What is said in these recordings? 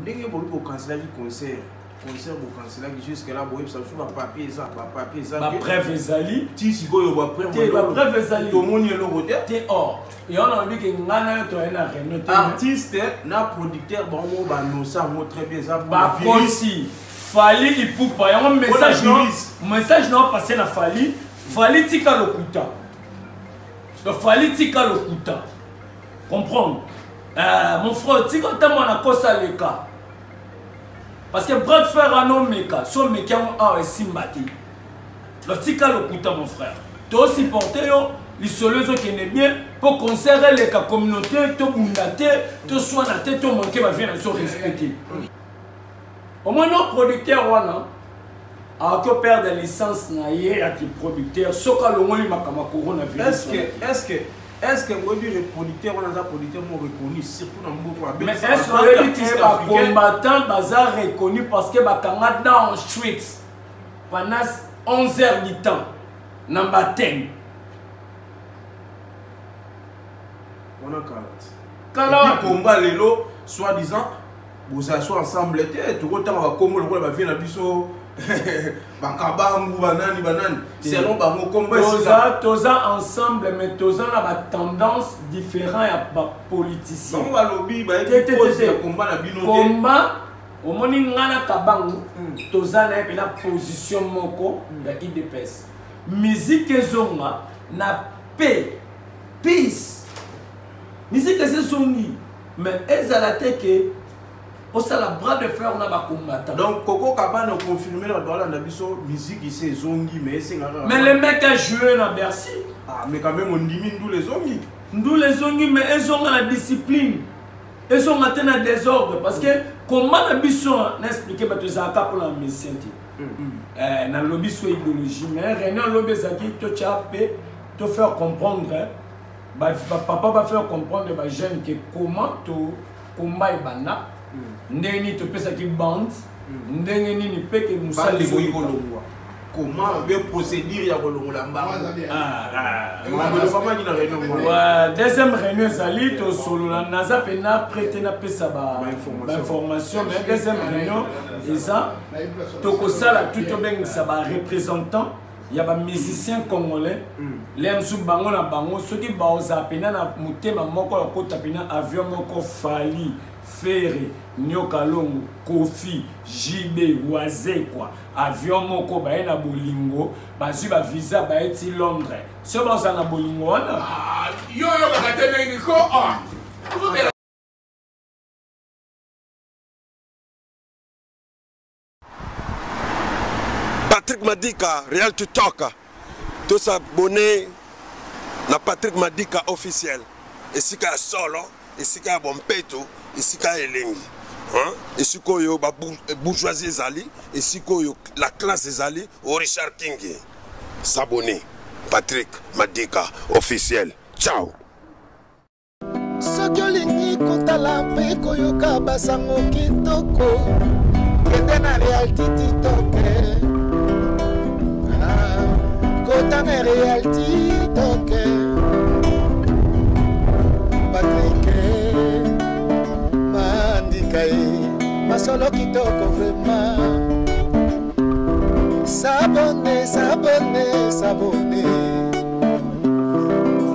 ndenge bolu ko canceler du concert pour canceler jusque là boye ça sur papier ça ba bref ezali ti sikoyo ba bref ezali to moni lo côté te or et on a vu que ngana to ena réunion artiste na producteur bon mo ba no ça mo très bien ça ba aussi Fali Ipupa y a un message non passé na Fali tika lokuta Fali tika lokuta comprendre mon frère tika tamo na kosa leka parce que bras frère anon meka so meka a simbati le tika lokuta mon frère to supporter yo les solozo qui n'est bien pour conserver les communauté to bundate to soina te to manquer va venir so respecter au moins nos producteurs wana a que perdre la licence na ye à qui producteur soka le moins makama coronavirus est-ce que moi du producteur on a producteur mo reconnu surtout dans beaucoup mais est-ce que les combattants bazar reconnu parce que bakanga dans streets pendant 11 heures du temps na batem on a kala combat lelo soi-disant vous asseyez ensemble tout le temps va comme le va venir na biso bakabangu banani selon bango combat toza ensemble mais toza na ba tendance différent ya ba politiciens bango ba lobby ba été combat na bino combat au moni ngana kabangu toza na pe na position moko ya IDPS musique ezonga na peace musique ezongi mais ezalate que ça la bras de fer on a ba combattant donc Coco Kabane a confirmé la droit na biso musique ici zongi mais le mec a joué na Bercy mais quand même on dit ndou les zongi mais ils ont la discipline ils ont atteint un désordre parce que comment na biso na expliquer ba to za ka pour la musicien na lobby sur idéologie mais rien lobby ça qui to chapé te faire comprendre papa va faire comprendre ba jeune que comment to combat bana ndeni to pesa ki bande ndenge nini peke musali boyikolongwa comment be procédure ya kolongola mbanga deuxième réunion zali to solo na naza pena prêter na pesa ba information mais deuxième réunion eza to ko sala tout beng sa ba représentant ya ba musicien congolais les msu bango na bango soki ba oza pena na mutema moko ya kota pena avion moko Fali Ferre Nyoka Longo Kofi JB Waze quoi avion moko ba na bolingo bazui ba visa ba eti Londres so ba na bolingo wana yo ka tene ko Patrick Madika, Real to Talk. Tous s'abonner na Patrick Madika officiel. Et si ka solo, et si ka bompeto, et si ka elengi. Et si koyo ba bourgeoisie zali, et si koyo la classe zali au Richard King. S'abonner. Patrick Madika officiel. Ciao. Soki olingi kotala mpe koyoka basango kitoko kende na Reality TikTok kota na Reality TikTok Patrick Madika masolo kitoko vraiment s'abonner s'abonner s'abonner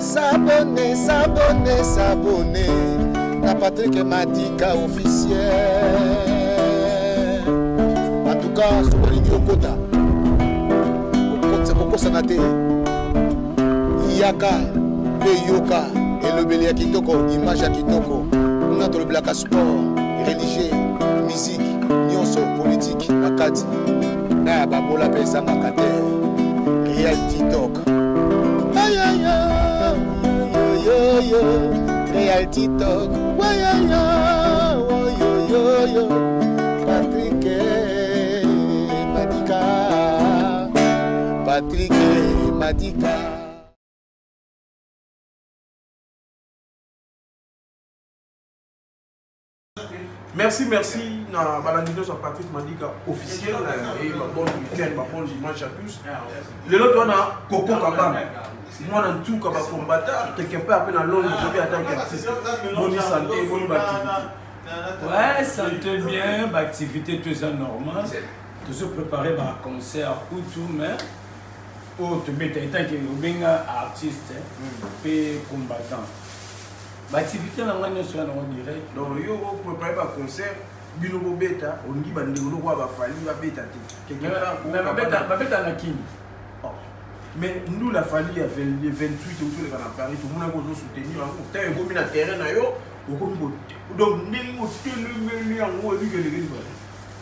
s'abonner, s'abonner, s'abonner à Patrick Madika officiel. En tout cas, sur le ligne Okota, c'est beaucoup sanaté. Yaka, le Yoka et le Belia Kitoko, image à Kitoko. On a tout le black sport, religieux, musique, nyonso, politique, nakati. Na babola pesa makate, Reality Talk. Aïe aïe aïe. Yo, Reality Talk, yo, Patrick Madika, Patrick Madika. Merci, na balandido sur Patrick Madika officiel et ma bonne week-end, ma bonne dimanche à tous. Le lot on a Coco Kabane. Moi dans tout comme combattant quelque part après dans Londres je vais attendre artiste bonne santé bonne activité Ouais, santé bien, activité tout ça normal. Tout se préparer par concert ou tout, mais oh, tu bêtes, tant que vous êtes artiste et combattant. L'activité là, on est sur un direct. Donc, vous préparez par concert. Bino beta, on dit bande on va fali va beta mais nous la famille avait le 28 août le à Paris tout le monde a soutenir en temps et bomi na terrain na yo donc ningo tellement en haut du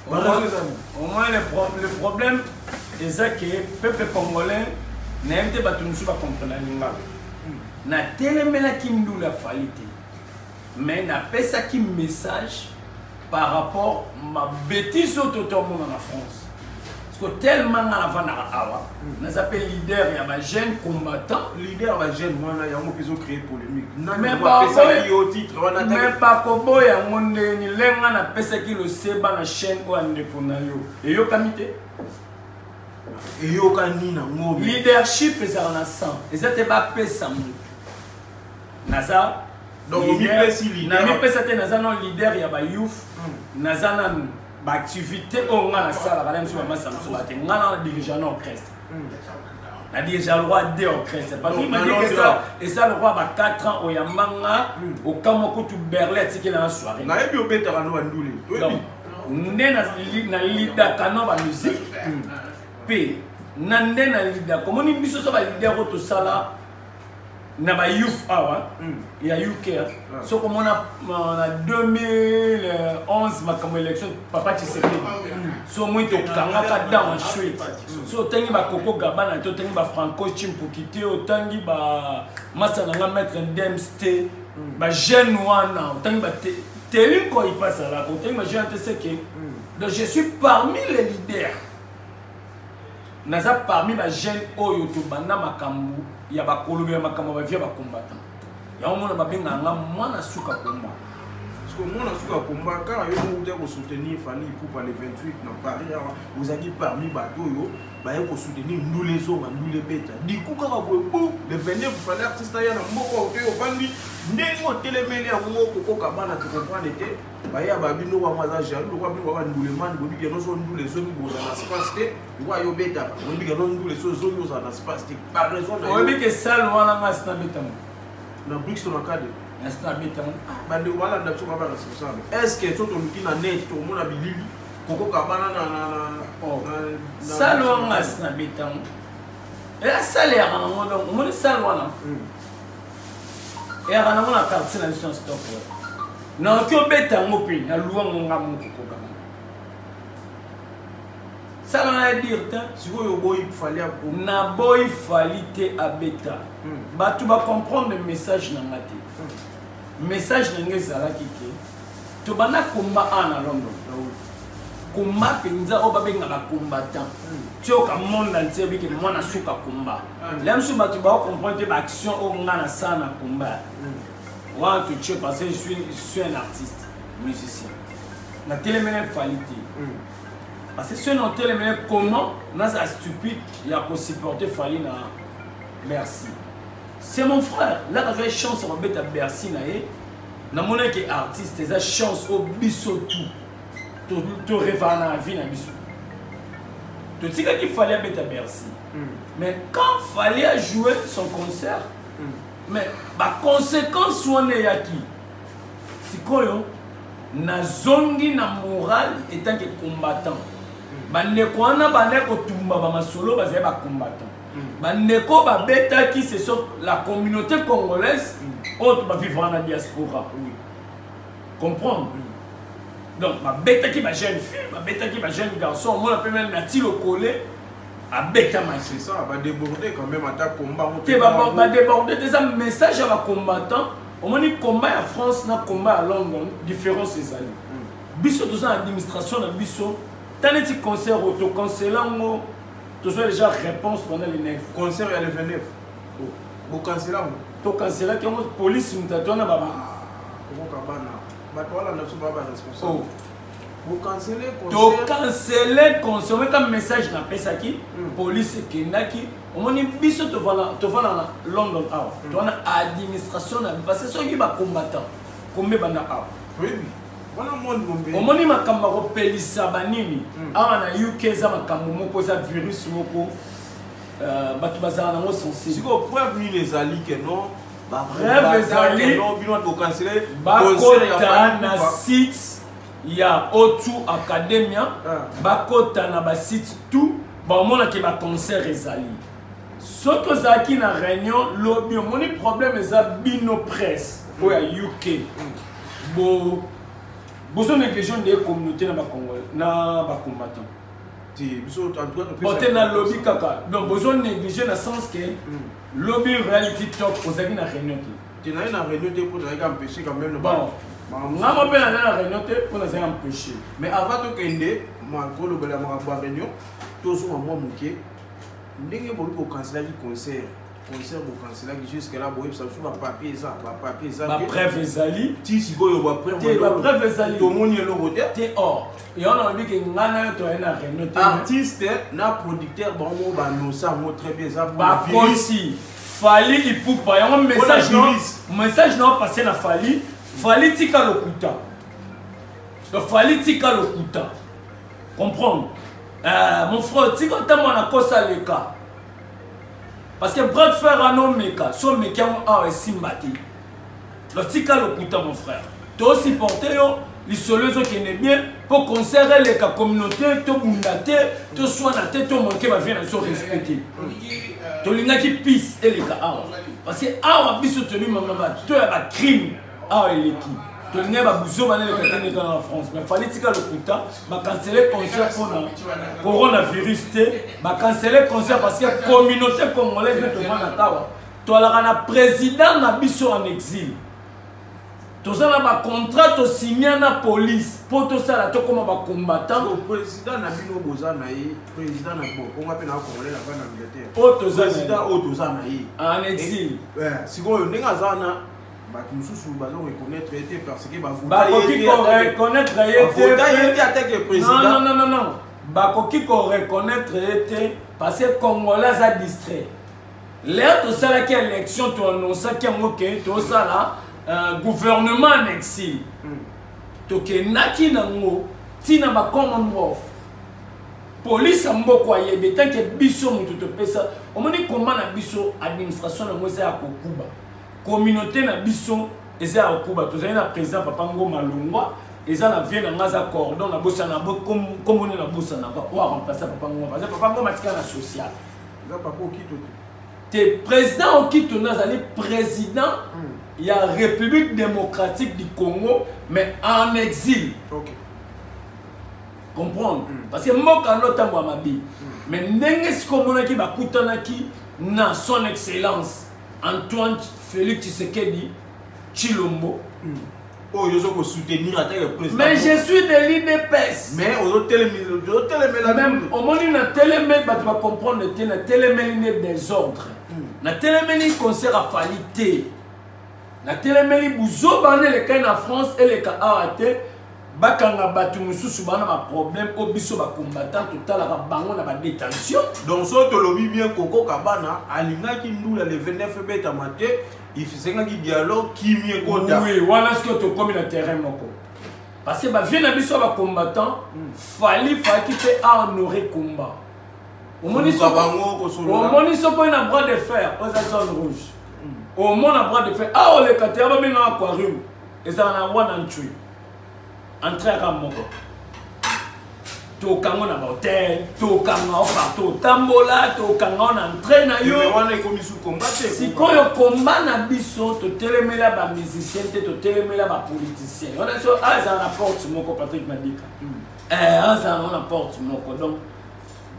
au moins le problème est ça que le peuple congolais n'aime pas tout nous pas comprendre l'inga na telemela kindu la falité mais na pesa qui message par rapport à ma bêtise au tout monde en France. Parce que tellement avant nous appelons leader, il y a un jeune combattant. Leader, il y a un jeune, il y a un peu de créer polémique. Mais pas comme il y a un peu qui le sait dans la chaîne ou indépendant. Et il y a un leadership, c'est en sang. Et ça, c'est pas pesant. Naza. Donc, leader, leader, il y a un youth, il y a une activité, on a la salle, on a un dirigeant orchestre. On a déjà le roi d'orchestre. Parce qu'il m'a dit que ça, et ça, le roi a 4 ans au Yamanga, au Kamoko, tout Berlin, c'est qu'il a une soirée. Donc, on a leader canon de musique, puis, on a leader, comme on dit, ça va leader au Sala. Il y a youth il y a UK. So comme on a 2011 ma élection papa Tshisekedi. So moi to kangaka dans chouette. So tangi ba Koko Gabana to tangi ba Franco Chimpukiti o tangi ba Massa nga mettre Dempsey ba jeune wana tangi ba Teli ko il passe là ko tangi ba jeune TCK. Donc je suis parmi les leaders. Naza parmi les jeunes oyo to banda makambu. Il y a des Colombiens qui sont des combattants. Il y a des gens qui sont des combattants. Parce que moi, je suis combat car il y a des soutenir Fali pour les 28 dans Paris. Vous avez parmi les bateaux, vous soutenir nous les hommes, nous les bêtes. Du coup, quand vous le 29, vous fallait artiste il y a un mot qui est au Bandi. N'est-ce pas télémélé à moi pour qu'on cabane tu comprends l'été. Il y a des gens qui ont des gens qui ont des gens qui ont des gens qui wa yo beta obi ga non les choses zo za na space par raison na obi ke sal wana ma sta beta na Brixton akade na sta beta bande wala nda tsuka ba na sisana est-ce que toto mukina net to mona bilili koko kabana na sal wana sta beta et la salaire na mondo mo sal wana et ana mona quartier na mission stop na ko beta mo pe na luwa mo ngamu koko ça veut dire si vous il fallait na boy fallait à bêta bah tu vas comprendre le message dans ma tête message dans les ala kiki tu vas na combat en London combat que nous avons pas bien à combattant tu as comme monde entier que moi na suka combat là tu vas comprendre que action au ngana ça na combat moi que tu parce que je suis un artiste musicien na télémène fallait parce que si on a les comment, on a stupide, il y a pour supporter Fali na Bercy. C'est mon frère. Là, quand j'ai chance de mettre à Bercy, na mon qui artiste, j'ai chance au biso tout. Tu rêves à la vie na biso. Tu sais qu'il fallait mettre à Bercy. Mais quand Fali jouer son concert, mais la conséquence on est à qui? C'est quoi na zongi na moral étant que combattant. Bandeko wana bandeko tumba ba masolo bazé ba combattant. Bandeko ba beta qui c'est sur la communauté congolaise autre ba vivre en diaspora. Comprendre. Donc ba beta qui ba jeune fille, ba beta qui ba jeune garçon, moi peut même nati le coller à beta ma c'est ça va déborder quand même attaque combat. Va déborder des messages à ba combattant. On m'a dit combat en France, na combat à London, différence c'est ça. Biso tout ça administration na biso tant les concert auto-cancellant, tu as déjà réponse pendant les 9. Concert à les 29. Vous cancellez. Tu canceller que la police nous a donné baba. Vous cancellez concert. Tu canceller concert. Mais comme message n'a pas ça qui police qui n'a qui. On m'a dit biso tu vas là London out. Tu as administration parce que ceux qui va combattant. Combien bana out. Oui. omoni makambo akopelisa banini awa na UK eza makambo moko eza virus moko bato bazala nango sensible preuve nini ezali ke non preuve ezali bakota na site ya Otu Academia bakota na basite tout baomonaki baconcert ezali soki ozalaki na réunion lobi omoni problème eza bino presse oyo ya UK bozo négligent de communauté na bacombattant bote na lobby kaka donc besoin négliger dans le sens que lobby reality talk ozalaki na réunion te na réunion te pour empêcher quand même bon nga mpe na réunion te pour nazali empêcher mais avant tokende kolobela makambo ya réunion tozonga mwa moke ndenge boli bokancelaki concert bokancelaki jusque là boyebisa biso bapapier eza bapreuve ezali ti sikoyo bapreuve ezali tomoni eloko te or yo nalobi ke nga na yo toyai na réunion te artiste na producteur bango banosa yango très bien eza bakosi Fali Ipupa yango message na passé na Fali tika lokuta Fali tika lokuta comprendre mon frère tika tamo na kosa leka parce que bras de fer ano meka so meka a simbati le tika lokuta mon frère to supporter yo lisolo zo qui n'est bien pour conserver les communautés to bundate to soina te to manquer ba vient so respecter to linga ki peace et les awa parce que awa biso tenu mama to ya ba crime awa eleki to linga ba buzo ba le katene dans la France mais fallait tika lokuta ba canceller concert pour coronavirus te ba canceller concert parce que communauté congolaise to vana tawa to la président na biso en exil tozala ba contrat to signé na police pour to sala to comme ba combattant le président na bino bozana ye président na bon on appelle na congolais la bana Angleterre o tozana président o tozana ye en exil siko ndinga zana ba mususu ba zo reconnaître été parce que ba koki ko reconnaître été attaqué président non ba koki ko reconnaître été parce que congolais a distrait l'air to sala qui élection to annoncer qui moké to sala gouvernement en exil toke naki nango tina ba Commonwealth police mboko ayebe tant que biso mutu to pesa omoni comment na biso administration na moza ya kokuba communauté na biso eza ya kokuba tozali na président Papa Ngoma Longwa eza na vie na ngaza cordon na bosa na bo comme na bosa na ba wa remplacer Papa Ngoma parce que Papa Ngoma tika na social za papa okito te président okito na zali président il y a République démocratique du Congo, mais en exil. Ok. Comprendre? Parce que moi, quand on a mabi, mais n'engage comme on a qui va coutanaki na son excellence Antoine Félix Tshisekedi Chilombo. Oh, je veux soutenir le président. Mais je suis de l'IDPS. Mais on a télémé la même. Au moment où on a télémé, tu vas comprendre que on a télémé des ordres. On a télémé concert à qualité. Na télémeli buzo bané le cas en France et le cas arrêté bakanga batu mususu bana ba problème obiso ba combattant total la bango na ba détention donc so to lobi bien Koko Kabana alinga ki ndula le 29 beta maté il faisait un dialogue qui mieux koda oui voilà ce que to comme le terrain moko parce que ba vient na biso ba combattant fallait qui fait honorer combat au moni so ko na bras de fer aux zones rouges au monde à bras de fer ah le katia ba bino aquarium eza na wana ntui entrer à moko to kango na hotel to kango partout tambola to kango na entraîne na yo mais wana ikomi sous combat si koyo combat na biso to telemela ba musicien to telemela ba politicien on a so eza na porte moko Patrick Madika eza na porte moko donc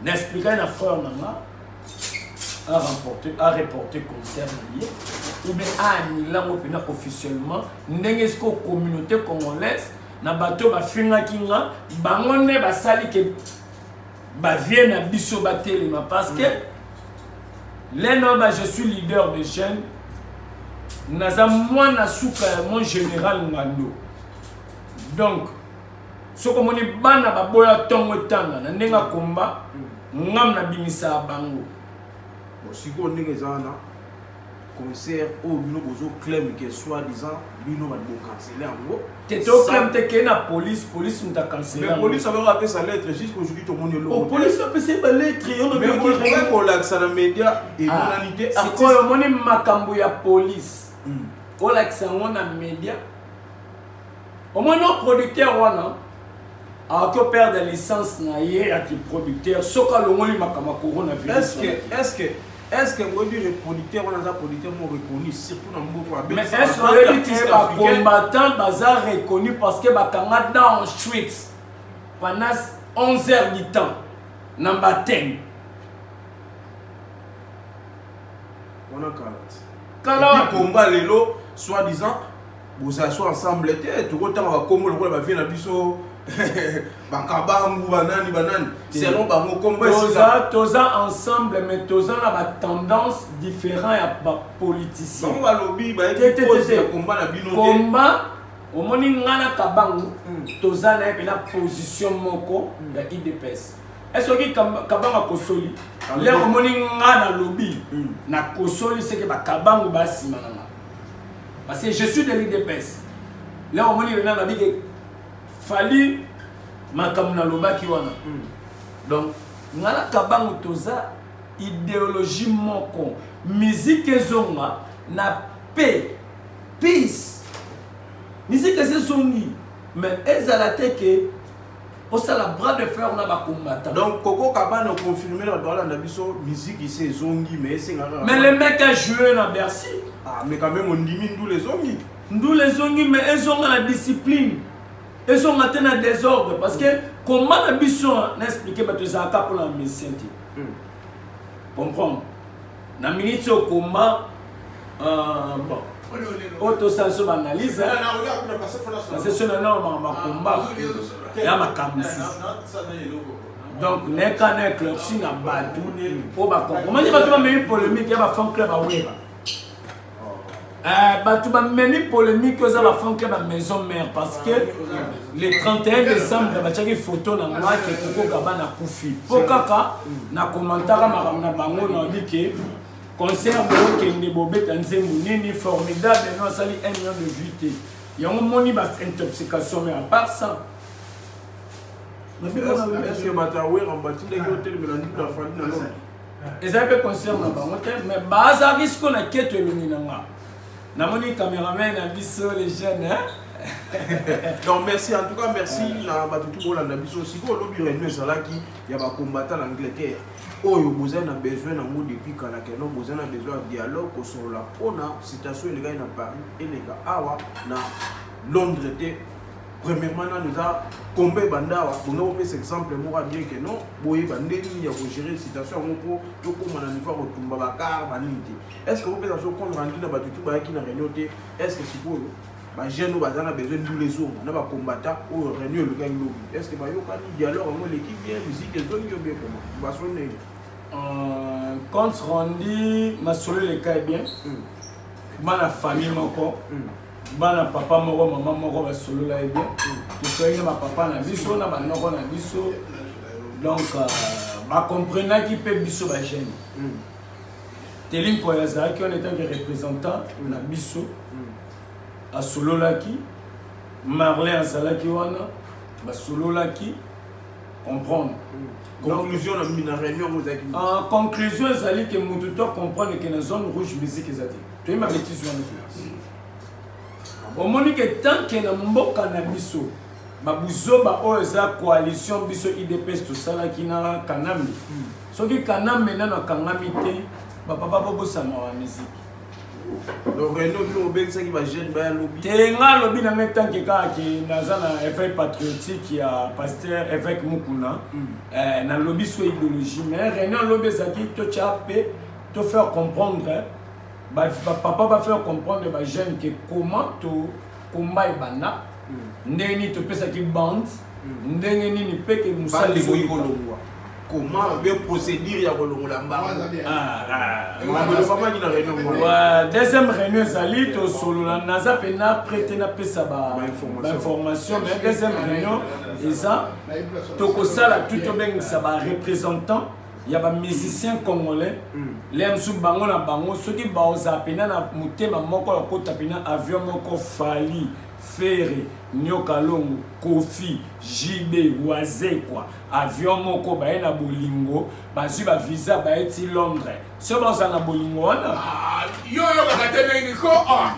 n'expliquer na frère nanga a reporté concert ou bien à Milan officiellement n'engage qu'aux communauté congolaise na bateau ba finga kinga bangone ba sali ke ba vienne à biso batelema parce que les noms je suis leader de jeunes naza moi na suka mon général ngando donc ce que moni bana ba boya tongo tanga na ndenga komba ngam na bimisa bango si on est concert au bino bozo claim que soi-disant bino va canceller en gros. Tu claim que la police nous a cancellé. Mais la police avait rappelé sa lettre jusqu'aujourd'hui tout le monde est là. La police a fait sa lettre. Mais on l'a ça dans les médias et l'humanité. C'est quoi le monde makambo ya police? On l'a ça dans les médias. Au moins nos producteurs wana a que perdre la licence na yé à qui producteur soka le monde makama coronavirus. Est-ce que vous avez des producteurs, on a des producteurs reconnus, surtout dans le monde. Mais est-ce que vous avez des combattants bazar reconnus parce que bakanga dans le street pendant 11 heures du temps dans le baptême? On a quand combat les lots, soi-disant, vous allez ensemble, tout le temps, comme on va venir à Bisso. Selon toza ensemble mais toza na ba tendance différent ya ba politiciens combat omoni ngana kabangu toza na pena position moko ya IDPS est-ce que kabanga kosoli le omoni ngana lobby na kosoli c'est que ba kabangu ba simana parce que je suis de l'IDPS le omoni na na que fali makamuna lobaki wana donc ngala kabangu toza idéologie moko musique ezonga na paix peace musique ezongi mais ezala teke osala bras de fer na ba combattant donc Koko Kabana confirmé la droit na biso musique ici ezongi mais le mec a joué na Bercy mais quand même on diminue ndou les ongi mais ezonga la discipline. Ils sont maintenant en désordre parce que comment la mission n'a expliqué que tu as un pour la mission. Comprendre. La minute au combat, bon, auto-sens analyse. Parce que c'est un énorme combat. Il y a ma camouflage. Donc, les canaux club, si on a battu, comment dire que tu vas me polémique, il y a un fan club à Ouéba. Tu vas mener polémique que ça va faire que la maison mère parce que le 31 décembre tu as une photo dans moi que Koko Kabana Koufi pokaka na commentaire na bango na dit que concert de Kende Bobé Tanzemou ni formidable non sali 1 million de vues il y a un moni bas intoxication mais à part ça est-ce que Mataoué rembattu les hôtels Mélanie la famille na l'homme et ça peut concert na bango mais basa risque na quête elinga Namoni caméraman a biso les jeunes hein. Donc merci en tout cas merci na batutu la biso si ko lobi réunion ça là qui y a ba combattant l'Angleterre. Oh yo besoin na besoin na ngo depuis kana que non besoin na besoin de dialogue sur la pona citation les gars na Paris et les gars awa na Londres était premièrement nous a combat bandawa on a fait exemple moi bien que non boye bandeni ya ko gérer citation ngo to ko mana ni fa ko tumba bakar baniti est-ce que vous pouvez ça compte rendu na batutu ba qui na réunion est-ce que c'est pour ba jeune ou bazana besoin tous les jours na ba combattant ou réunion le gagne lobby est-ce que ba yo kan dialogue ngo l'équipe bien musique et zone yo bien comment ba sonner compte rendu ma solo le cas bien bana famille moko bana papa moko maman moko ba solo la bien to soyez ma papa na biso na ba noko na biso donc ba comprendre qui peut biso ba jeune Telim Koyaza qui on est un représentant na biso a solo la qui Marlin Salaki wana ba solo la qui comprendre conclusion na mina réunion vous avez en conclusion ezali que mutu to comprendre que na zone rouge musique ezati to ma bêtise wana omoni que tant que na mboka na biso babuzoba oyo eza coalition biso IDPS tosalaki na kanami soki kanami nano akangami te bapapa bobosama wa musique donc réunion qui obéissaki ba jeune ba lobby te nga lobby na même temps que kaka ki naza na éveil patriotique ya pasteur évêque Mukuna na lobby so idéologie mais réunion lobby ezaki to chape to faire comprendre papa va faire comprendre ba jeune que comment to combat bana ndeni to pesa ki bande ndenge nini peke musali boyolongwa comment bien procédure ya kolongola mbanga deuxième réunion ezali to solo naza pena prêter na pesa ba information mais deuxième réunion eza to kosala tout obengisa ba représentant il y a des musiciens congolais les msu bango na bango ceux qui baoza pena na mutema moko la kota pena avion moko Fali Ferre Nyoka Longo Kofi JB Waze quoi avion moko ba na bolingo bazui ba visa ba eti Londres so baza na bolingo wana yo yo kakate na iniko ah